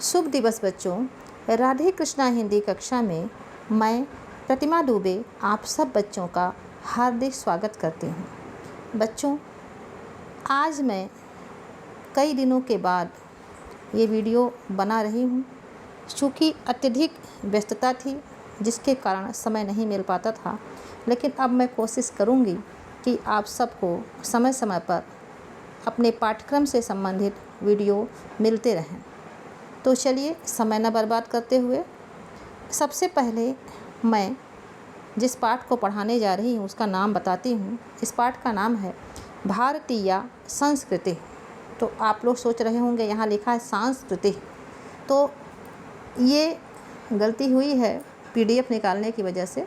शुभ दिवस बच्चों। राधे कृष्णा हिंदी कक्षा में मैं प्रतिमा दुबे आप सब बच्चों का हार्दिक स्वागत करती हूँ। बच्चों, आज मैं कई दिनों के बाद ये वीडियो बना रही हूँ। चूँकि अत्यधिक व्यस्तता थी जिसके कारण समय नहीं मिल पाता था, लेकिन अब मैं कोशिश करूँगी कि आप सबको समय समय पर अपने पाठ्यक्रम से संबंधित वीडियो मिलते रहें। तो चलिए समय न बर्बाद करते हुए सबसे पहले मैं जिस पाठ को पढ़ाने जा रही हूँ उसका नाम बताती हूँ। इस पाठ का नाम है भारतीय संस्कृति। तो आप लोग सोच रहे होंगे यहाँ लिखा है सांस्कृतिक, तो ये गलती हुई है PDF निकालने की वजह से।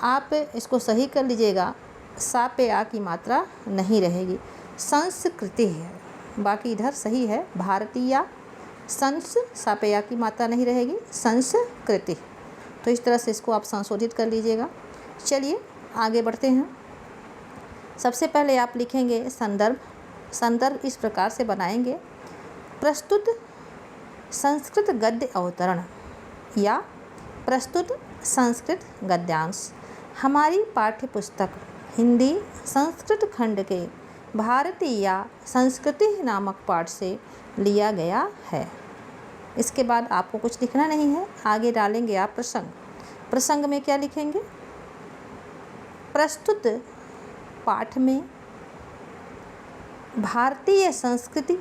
आप इसको सही कर लीजिएगा, सा पे आ की मात्रा नहीं रहेगी, संस्कृति है। बाकी इधर सही है, भारतीय सा पे आ की मात्रा नहीं रहेगी, संस्कृति। तो इस तरह से इसको आप संशोधित कर लीजिएगा। चलिए आगे बढ़ते हैं। सबसे पहले आप लिखेंगे संदर्भ। संदर्भ इस प्रकार से बनाएंगे, प्रस्तुत संस्कृत गद्य अवतरण या प्रस्तुत संस्कृत गद्यांश हमारी पाठ्य पुस्तक हिंदी संस्कृत खंड के भारतीय संस्कृति नामक पाठ से लिया गया है। इसके बाद आपको कुछ लिखना नहीं है, आगे डालेंगे आप प्रसंग। प्रसंग में क्या लिखेंगे? प्रस्तुत पाठ में भारतीय संस्कृति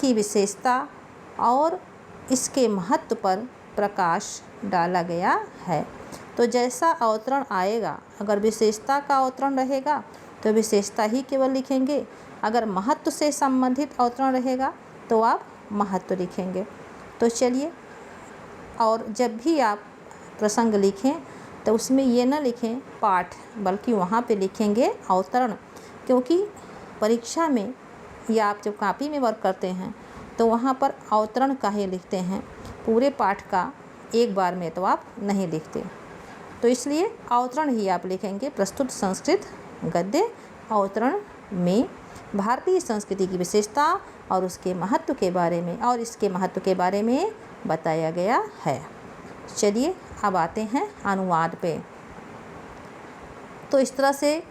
की विशेषता और इसके महत्व पर प्रकाश डाला गया है। तो जैसा अवतरण आएगा, अगर विशेषता का अवतरण रहेगा तो विशेषता ही केवल लिखेंगे, अगर महत्व से संबंधित अवतरण रहेगा तो आप महत्व लिखेंगे। तो चलिए, और जब भी आप प्रसंग लिखें तो उसमें ये न लिखें पाठ, बल्कि वहाँ पे लिखेंगे अवतरण। क्योंकि परीक्षा में या आप जब कॉपी में वर्क करते हैं तो वहाँ पर अवतरण का ही लिखते हैं, पूरे पाठ का एक बार में तो आप नहीं लिखते। तो इसलिए अवतरण ही आप लिखेंगे। प्रस्तुत संस्कृत गद्य अवतरण में भारतीय संस्कृति की विशेषता और उसके महत्व के बारे में और इसके महत्व के बारे में बताया गया है। चलिए अब आते हैं अनुवाद पे। तो इस तरह से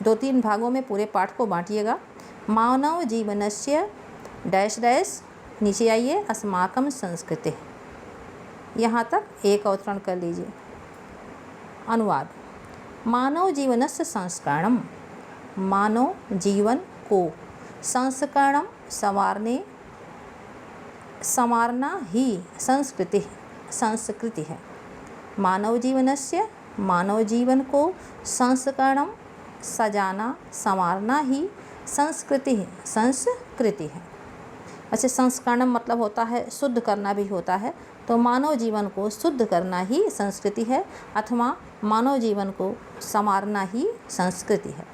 2-3 भागों में पूरे पाठ को बांटिएगा। मानव जीवनस्य डैश डैश, नीचे आइए, अस्माकं संस्कृति, यहाँ तक एक अवतरण कर लीजिए। अनुवाद। मानव जीवनस्य संस्करणम, मानव जीवन को संस्करणम संवारना ही संस्कृति है। मानव जीवनस्य, मानव जीवन को संस्करणम सजाना संवारना ही संस्कृति है। अच्छा, संस्करणम मतलब होता है शुद्ध करना भी होता है, तो मानव जीवन को शुद्ध करना ही संस्कृति है, अथवा मानव जीवन को संवारना ही संस्कृति है।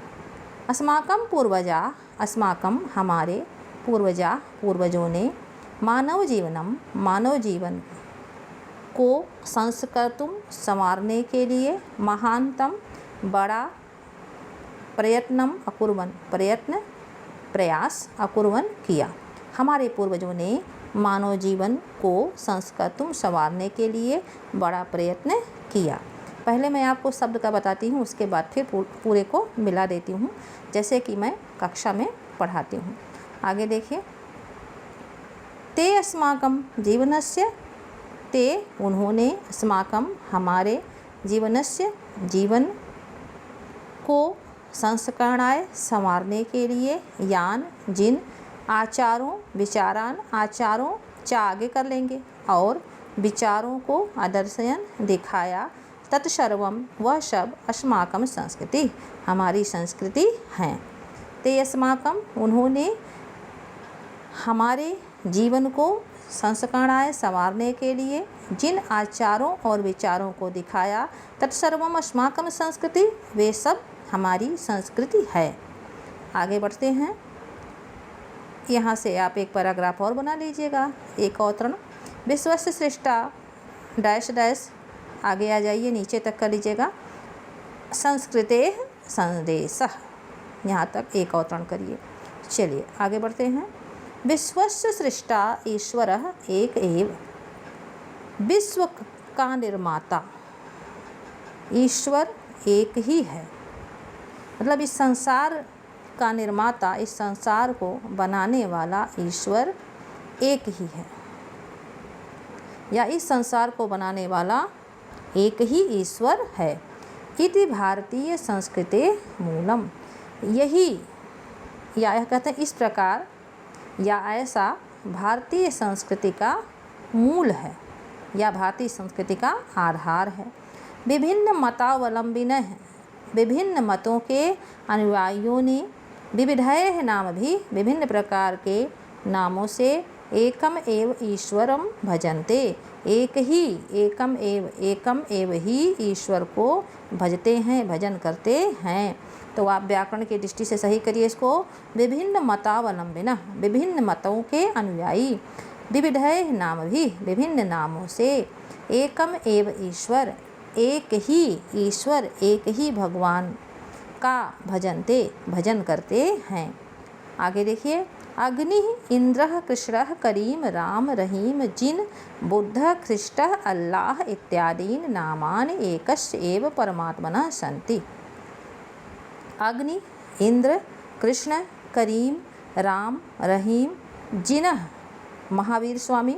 अस्माकं पूर्वजा, अस्माकं हमारे, पूर्वजा पूर्वजों ने, मानव जीवन को संस्कर्तुं संवारने के लिए महानतम बड़ा प्रयास अकुर्वन् किया। हमारे पूर्वजों ने मानव जीवन को संस्कर्तुं संवारने के लिए बड़ा प्रयत्न किया। पहले मैं आपको शब्द का बताती हूँ, उसके बाद फिर पूरे को मिला देती हूँ, जैसे कि मैं कक्षा में पढ़ाती हूँ। आगे देखिए। ते अस्माकं जीवनस्य, ते उन्होंने, अस्माकं हमारे, जीवनस्य जीवन को, संस्करणाय संवारने के लिए, यान जिन, आचारों विचारान, आचारों चा आगे कर लेंगे, और विचारों को आदर्शयन दिखाया, तत्सर्वम वह सब अस्माकं संस्कृति हमारी संस्कृति हैं। ते अस्माकं उन्होंने हमारे जीवन को संस्करणाय संवारने के लिए जिन आचारों और विचारों को दिखाया, तत्सर्वम अस्माकं संस्कृति वे सब हमारी संस्कृति है। आगे बढ़ते हैं। यहाँ से आप एक पैराग्राफ और बना लीजिएगा, एक अवतरण। विश्वस्य सृष्टा डैश डैश, आगे आ जाइए, नीचे तक कर लीजिएगा। संस्कृतेः संदेशः, यहाँ तक एक अवतरण करिए। चलिए आगे बढ़ते हैं। विश्वस्य सृष्टा ईश्वरः एक एव। विश्व का निर्माता ईश्वर एक ही है। मतलब इस संसार का निर्माता, इस संसार को बनाने वाला ईश्वर एक ही है, या इस संसार को बनाने वाला एक ही ईश्वर है। इति भारतीय संस्कृते मूलम। यही, या कहते हैं इस प्रकार या ऐसा भारतीय संस्कृति का मूल है, या भारतीय संस्कृति का आधार है। विभिन्न मतावलंबिनः, विभिन्न मतों के अनुयायियों ने विविधैः नाम भी, विभिन्न प्रकार के नामों से एकम एव ईश्वरम भजन्ते, एक ही एकम एव ही ईश्वर को भजते हैं, भजन करते हैं। तो आप व्याकरण की दृष्टि से सही करिए इसको। विभिन्न मतावलंबिनः, विभिन्न मतों के अनुयायी, विविधैः नाम भी, विभिन्न नामों से, एकम एव ईश्वर, एक ही ईश्वर, एक ही भगवान का भजनते, भजन करते हैं। आगे देखिए, अग्नि इंद्र कृष्ण करीम राम रहीम जिन बुद्ध ख्रिस्ट अल्लाह इत्यादीन नामान एकस्य एव परमात्मनः सन्ति। अग्नि, इंद्र, कृष्ण, करीम, राम, रहीम, जिनः महावीर स्वामी,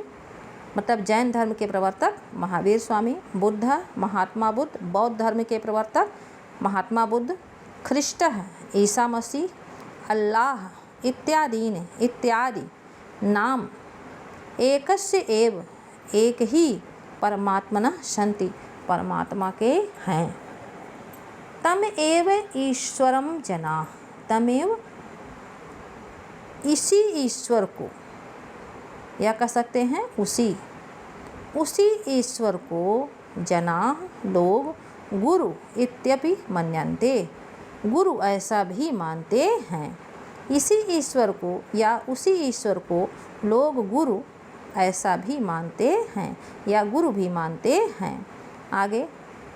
मतलब जैन धर्म के प्रवर्तक महावीर स्वामी, बुद्ध महात्मा बुद्ध, बौद्ध धर्म के प्रवर्तक महात्मा बुद्ध, ख्रिस्ट ईसा मसीह, अल्लाह इत्यादीन इत्यादि नाम एकस्य एव, एक ही परमात्मनः सन्ति, परमात्मा के हैं। तम एव ईश्वरम जना, तमेव इसी ईश्वर को, या कह सकते हैं उसी ईश्वर को जना लोग गुरु इत्यपि मन्यन्ते, गुरु ऐसा भी मानते हैं। इसी ईश्वर को या उसी ईश्वर को लोग गुरु ऐसा भी मानते हैं, या गुरु भी मानते हैं। आगे,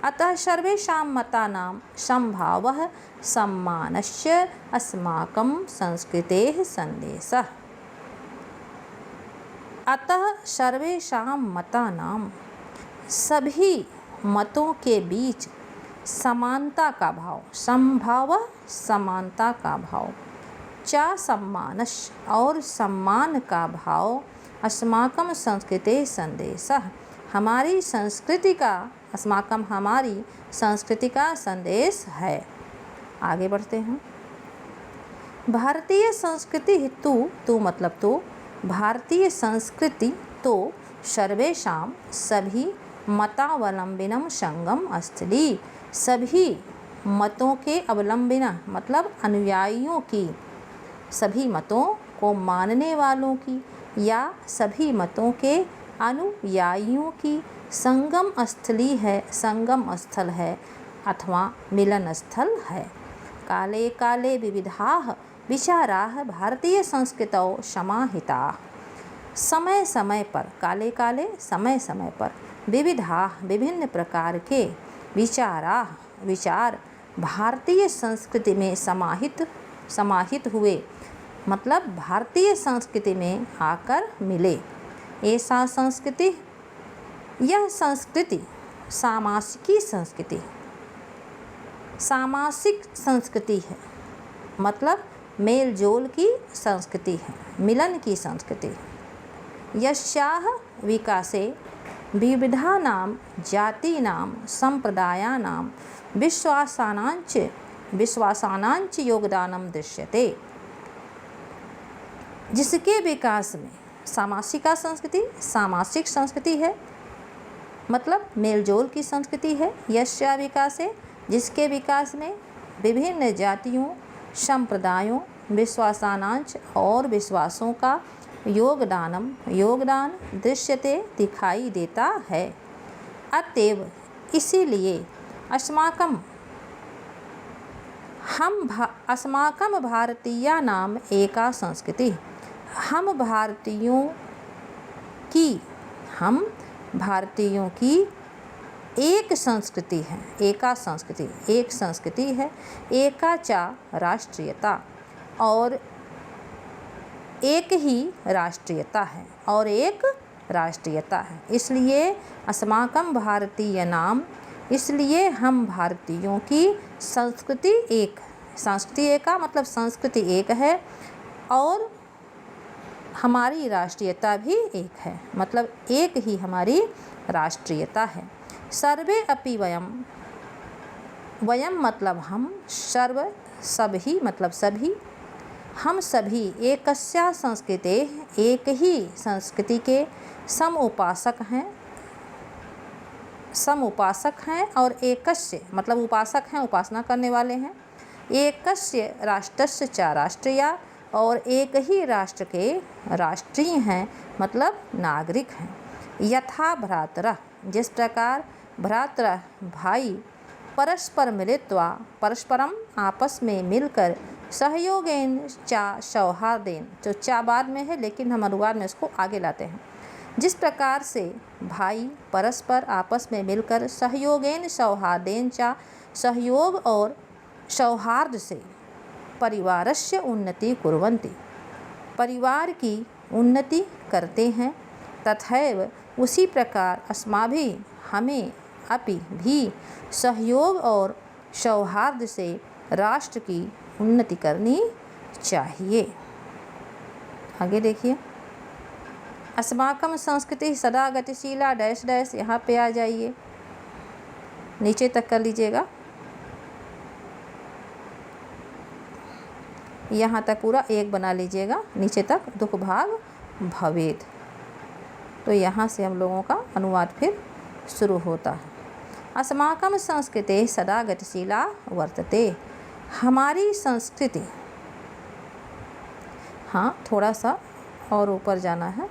अतः सर्वेषां मतानां संभावः सम्मानस्य अस्माकं संस्कृतेः संदेशः। अतः सर्वेषां मतानां, सभी मतों के बीच समानता का भाव, संभावः समानता का भाव, चा सम्मानश और सम्मान का भाव, अस्माकं संस्कृते संदेशः हमारी संस्कृति का, अस्माकं हमारी संस्कृति का संदेश है। आगे बढ़ते हैं। भारतीय संस्कृति तु मतलब तो, भारतीय संस्कृति तो सर्वेषां सभी मतावलंबिनम संगम स्थली, सभी मतों के अवलंबिना मतलब अनुयायियों की, सभी मतों को मानने वालों की या सभी मतों के अनुयायियों की संगम स्थली है, संगम स्थल है अथवा मिलन स्थल है। काले काले विविधाः विचाराः भारतीय संस्कृतौ समाहिताः। समय समय पर, काले काले समय समय पर, विविधाः विभिन्न प्रकार के, विचार भारतीय संस्कृति में समाहित हुए, मतलब भारतीय संस्कृति में आकर मिले। ऐसा संस्कृति, यह संस्कृति सामासिक संस्कृति है, मतलब मेल जोल की संस्कृति है, मिलन की संस्कृति। यस्याः विकासे विविधानां जातीनां संप्रदायानां विश्वासानांच योगदानं दृश्यते। जिसके विकास में, सामासिक संस्कृति है, मतलब मेलजोल की संस्कृति है। यस्या विकासे, जिसके विकास में विभिन्न जातियों, संप्रदायों, विश्वासानांच और विश्वासों का योगदान दृश्यते दिखाई देता है। अतएव इसीलिए अस्माकं भारतीयानाम एका संस्कृति, हम भारतीयों की एक संस्कृति है, एक संस्कृति है। एका चा राष्ट्रीयता, और एक ही राष्ट्रीयता है और एक राष्ट्रीयता है। इसलिए अस्माकं भारतीय नाम, इसलिए हम भारतीयों की संस्कृति एक है। संस्कृति एक का मतलब संस्कृति एक है और हमारी राष्ट्रीयता भी एक है, मतलब एक ही हमारी राष्ट्रीयता है। सर्वे अपि वयम, वयम मतलब हम, सर्व सभी मतलब सभी, हम सभी एकस्या संस्कृते, एक ही संस्कृति के सम उपासक हैं और एकस्य मतलब उपासक हैं, उपासना करने वाले हैं। एकस्य राष्ट्रस्य च राष्ट्रीया, और एक ही राष्ट्र के राष्ट्रीय हैं मतलब नागरिक हैं। यथा भ्रातरः, जिस प्रकार भ्रातरः भाई, परस्पर मिलित्वा परस्परम आपस में मिलकर, सहयोगेन चा सौहार्देन, जो चा बाद में है लेकिन हम अनुवाद में इसको आगे लाते हैं। जिस प्रकार से भाई परस्पर आपस में मिलकर, सहयोगेन सौहार्देन चा सहयोग और सौहार्द से, परिवारस्य उन्नति कुर्वन्ति, परिवार की उन्नति करते हैं। तथैव उसी प्रकार अस्माभिः हमें अपि भी सहयोग और सौहार्द से राष्ट्र की उन्नति करनी चाहिए। आगे देखिए, अस्माकं संस्कृति सदा गतिशीला डैश डैश, यहाँ पे आ जाइए, नीचे तक कर लीजिएगा, यहाँ तक पूरा एक बना लीजिएगा, नीचे तक दुख भाग भवेद। तो यहाँ से हम लोगों का अनुवाद फिर शुरू होता है। अस्माकं संस्कृते सदा गतिशीला वर्तते, हमारी संस्कृति, हाँ थोड़ा सा और ऊपर जाना है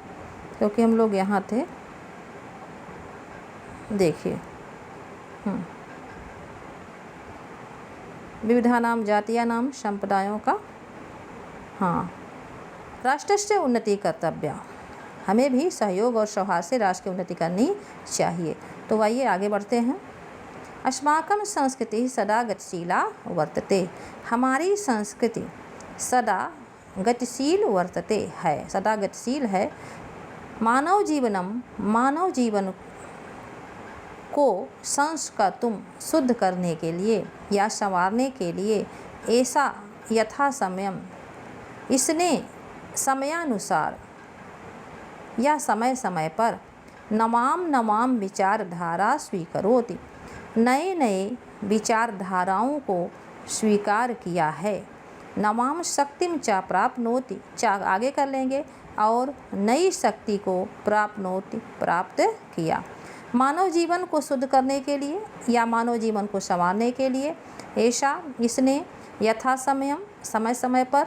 क्योंकि हम लोग यहाँ थे। देखिए, विविधानां जातीयानां संप्रदायों का, हाँ, राष्ट्रस्य उन्नति कर्तव्या, हमें भी सहयोग और सौहार्द से राष्ट्र की उन्नति करनी चाहिए। तो आइए आगे बढ़ते हैं। अस्माकं संस्कृति सदा गतिशीला वर्तते, हमारी संस्कृति सदा गतिशील वर्तते है, सदा गतिशील है। मानव जीवन को संस्कर्तुं, शुद्ध करने के लिए या संवारने के लिए, ऐसा यथा समयम, इसने समयानुसार या समय समय पर, नवाम विचारधारा स्वीकरोति, नए नए विचारधाराओं को स्वीकार किया है। नवाम शक्तिम चा प्राप्नोति, चा आगे कर लेंगे, और नई शक्ति को प्राप्नोति प्राप्त किया। मानव जीवन को शुद्ध करने के लिए या मानव जीवन को संवारने के लिए, ऐसा इसने यथा समयम समय समय पर,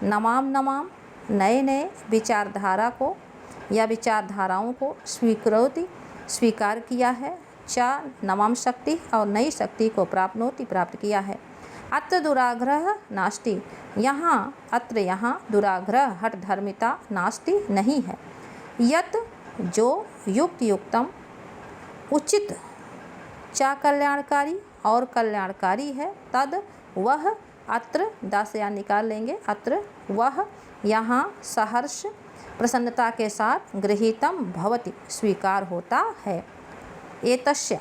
नवाम नए नए विचारधारा को या विचारधाराओं को स्वीकरोति स्वीकार किया है। चा नवाम शक्ति और नई शक्ति को प्राप्नोति प्राप्त किया है। अत्र दुराग्रह नास्ति, यहाँ दुराग्रह हठ धर्मिता नास्ति नहीं है। यत जो युक्तम उचित, चा कल्याणकारी और कल्याणकारी है, तद वह, अत्र दास या निकाल लेंगे, अत्र वह यहाँ सहर्ष प्रसन्नता के साथ, गृहीतम भवति स्वीकार होता है। एतस्या,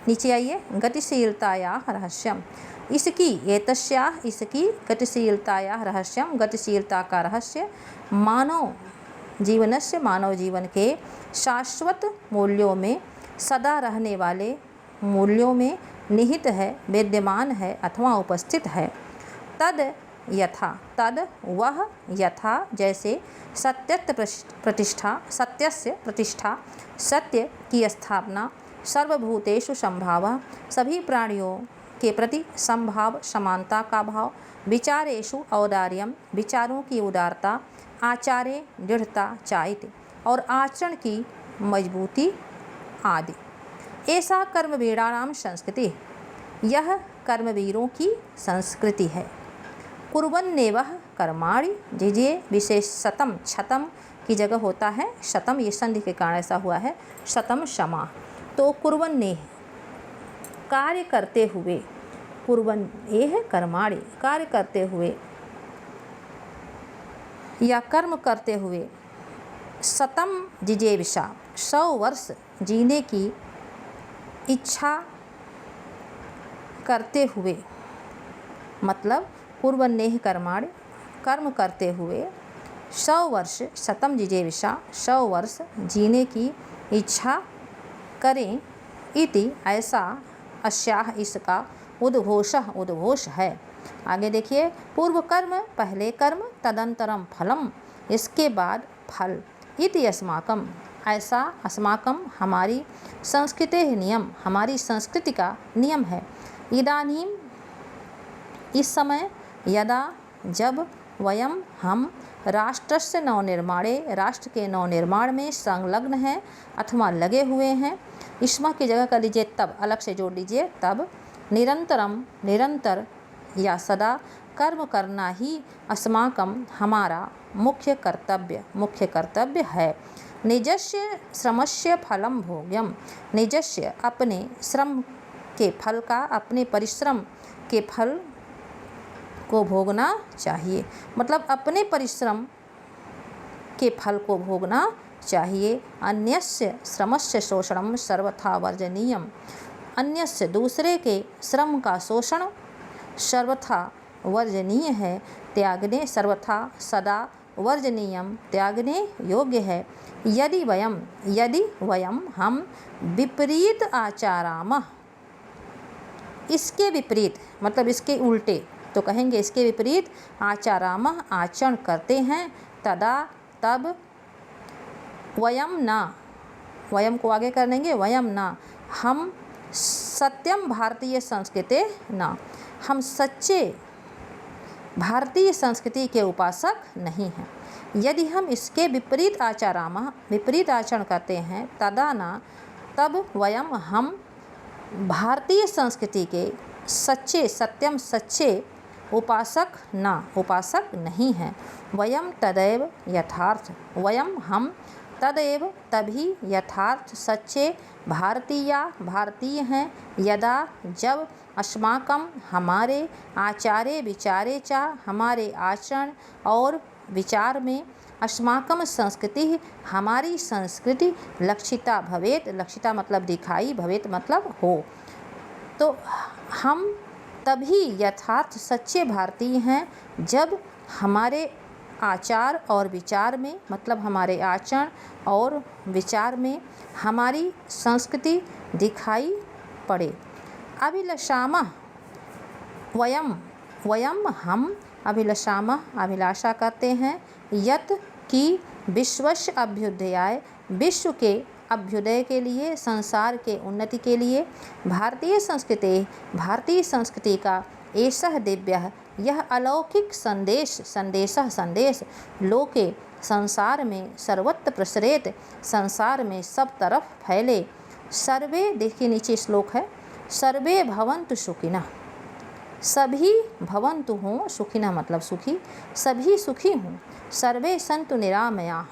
नीचे आइए, गतिशीलताया रहस्यम, इसकी, एतस्या इसकी, गतिशीलताया रहस्यम, गतिशीलता का रहस्य, मानव जीवन के शाश्वत मूल्यों में, सदा रहने वाले मूल्यों में निहित है, विद्यमान है अथवा उपस्थित है। तद वह, यथा जैसे, सत्यस्य प्रतिष्ठा, सत्य की स्थापना, सर्वभूतेषु संभावः, सभी प्राणियों के प्रति संभाव समानता का भाव, विचारेषु औदार्यम, विचारों की उदारता, आचारे दृढ़ता चाइते, और आचरण की मजबूती आदि। ऐसा कर्मवीराणां संस्कृति, यह कर्मवीरों की संस्कृति है। कुर्वन्नेवः कर्माणि, जिजे विशेष शतम की जगह होता है शतम, ये संधि के कारण ऐसा हुआ है, शतम क्षमा। तो कुर्वन्ने कार्य करते हुए, कुर्वन्नेह कर्माणि कार्य करते हुए, या कर्म करते हुए, शतम जिजेविषा 100 वर्ष जीने की इच्छा करते हुए, मतलब पूर्वन्नेह कर्माणि, कर्म करते हुए 100 वर्ष, शतम जिजेविषा 100 वर्ष जीने की इच्छा करें, इति ऐसा अस्याह इसका उद्घोष है। आगे देखिए, पूर्व कर्म पहले कर्म, तदंतरम फलम इसके बाद फल, इति अस्माकम ऐसा अस्माकम हमारी संस्कृते नियम, हमारी संस्कृति का नियम है। इदानीम इस समय, यदा जब, वयम हम, राष्ट्रस्य नवनिर्माणे राष्ट्र के नवनिर्माण में संलग्न हैं अथवा लगे हुए हैं। इस्मा की जगह कर लीजिए तब, अलग से जोड़ लीजिए तब। निरंतरम निरंतर या सदा कर्म करना ही अस्माकम हमारा मुख्य कर्तव्य है। निजस्य श्रमस्य फलम भोग्यम, निजस्य अपने श्रम के फल का, अपने परिश्रम के फल को भोगना चाहिए, मतलब अपने परिश्रम के फल को भोगना चाहिए। अन्यस्य श्रमस्य शोषणम सर्वथा वर्जनीयम, अन्यस्य दूसरे के श्रम का शोषण सर्वथा वर्जनीय है, त्यागने सर्वथा सदा वर्जनीयम त्यागने योग्य है। यदि वयम हम विपरीत आचारामः, इसके विपरीत मतलब इसके उल्टे, तो कहेंगे इसके विपरीत आचारामः आचरण करते हैं, तदा तब, वयम ना, वयम को आगे कर देंगे, वयम ना, हम सत्यम भारतीय संस्कृते ना, हम सच्चे भारतीय संस्कृति के उपासक नहीं हैं। यदि हम इसके विपरीत आचारामः विपरीत आचरण करते हैं, तदा ना, तब, वयम हम भारतीय संस्कृति के सच्चे सत्यम सच्चे उपासक नहीं हैं। वयम तदैव यथार्थ, वयम हम तदैव तभी यथार्थ सच्चे भारतीय हैं, यदा जब, अस्माकं हमारे आचारे विचारे चा हमारे आचरण और विचार में, अस्माकं संस्कृति हमारी संस्कृति, लक्षिता भवेत, लक्षिता मतलब दिखाई, भवेत मतलब हो, तो हम तभी यथार्थ सच्चे भारतीय हैं जब हमारे आचार और विचार में, मतलब हमारे आचरण और विचार में हमारी संस्कृति दिखाई पड़े। अभिलषामः वयम हम, अभिलषामः अभिलाषा करते हैं, यत् कि विश्वस्य अभ्युदयाय, विश्व के अभ्युदय के लिए, संसार के उन्नति के लिए, भारतीय संस्कृति का एषः दिव्यः यह अलौकिक संदेश लोके संसार में सर्वत्र प्रसरेत, संसार में सब तरफ फैले। सर्वे, देखिए नीचे श्लोक है, सर्वे भवन्तु सुखिनः, सभी भवन्तु हों, सुखिनः मतलब सुखी, सभी सुखी हों। सर्वे सन्तु निरामयाः,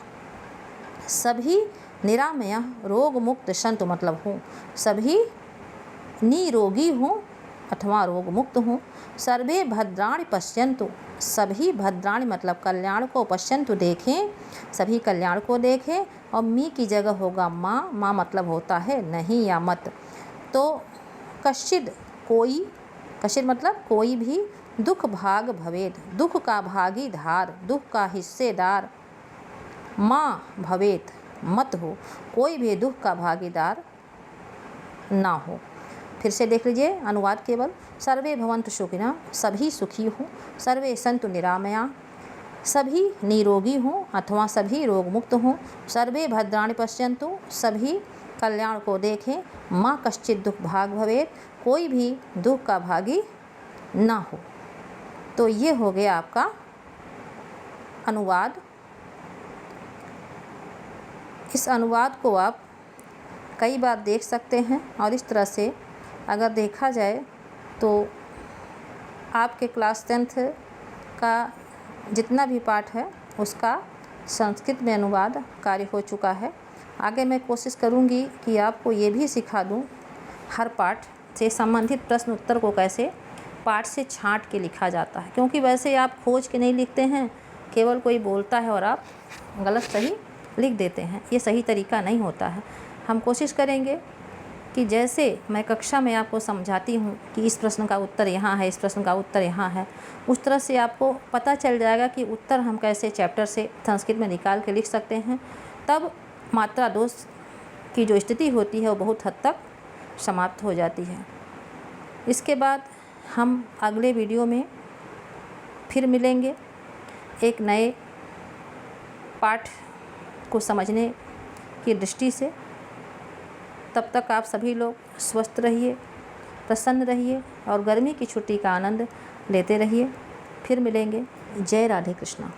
सभी निरामयः रोग मुक्त सन्तु मतलब हों, सभी निरोगी हों अथवा रोग मुक्त हों। सर्वे भद्राणि पश्यन्तु, सभी भद्राणि मतलब कल्याण को, पश्यन्तु देखें, सभी कल्याण को देखें। और मी की जगह होगा माँ मतलब होता है नहीं या मत। तो कश्चिद कोई, कश्चिद मतलब कोई भी, दुख भाग भवेद दुख का भागीदार, दुख का हिस्सेदार, माँ भवेत मत हो, कोई भी दुख का भागीदार ना हो। फिर से देख लीजिए अनुवाद केवल, सर्वे भवन्तु सुखिनः, सभी सुखी हों, सर्वे सन्तु निरामया, सभी निरोगी हों अथवा सभी रोग मुक्त हों। सर्वे भद्राणि पश्यन्तु, सभी कल्याण को देखें। माँ कश्चित दुख भाग भवेत, कोई भी दुख का भागी ना हो। तो ये हो गया आपका अनुवाद। इस अनुवाद को आप कई बार देख सकते हैं और इस तरह से अगर देखा जाए तो आपके क्लास 10th का जितना भी पाठ है उसका संस्कृत में अनुवाद कार्य हो चुका है। आगे मैं कोशिश करूंगी कि आपको ये भी सिखा दूं हर पाठ से संबंधित प्रश्न उत्तर को कैसे पाठ से छांट के लिखा जाता है, क्योंकि वैसे आप खोज के नहीं लिखते हैं केवल कोई बोलता है और आप गलत सही लिख देते हैं। ये सही तरीका नहीं होता है। हम कोशिश करेंगे कि जैसे मैं कक्षा में आपको समझाती हूँ कि इस प्रश्न का उत्तर यहाँ है, इस प्रश्न का उत्तर यहाँ है, उस तरह से आपको पता चल जाएगा कि उत्तर हम कैसे चैप्टर से संस्कृत में निकाल के लिख सकते हैं। तब मात्रा दोष की जो स्थिति होती है वो बहुत हद तक समाप्त हो जाती है। इसके बाद हम अगले वीडियो में फिर मिलेंगे एक नए पाठ को समझने की दृष्टि से। तब तक आप सभी लोग स्वस्थ रहिए, प्रसन्न रहिए और गर्मी की छुट्टी का आनंद लेते रहिए। फिर मिलेंगे। जय राधे कृष्णा।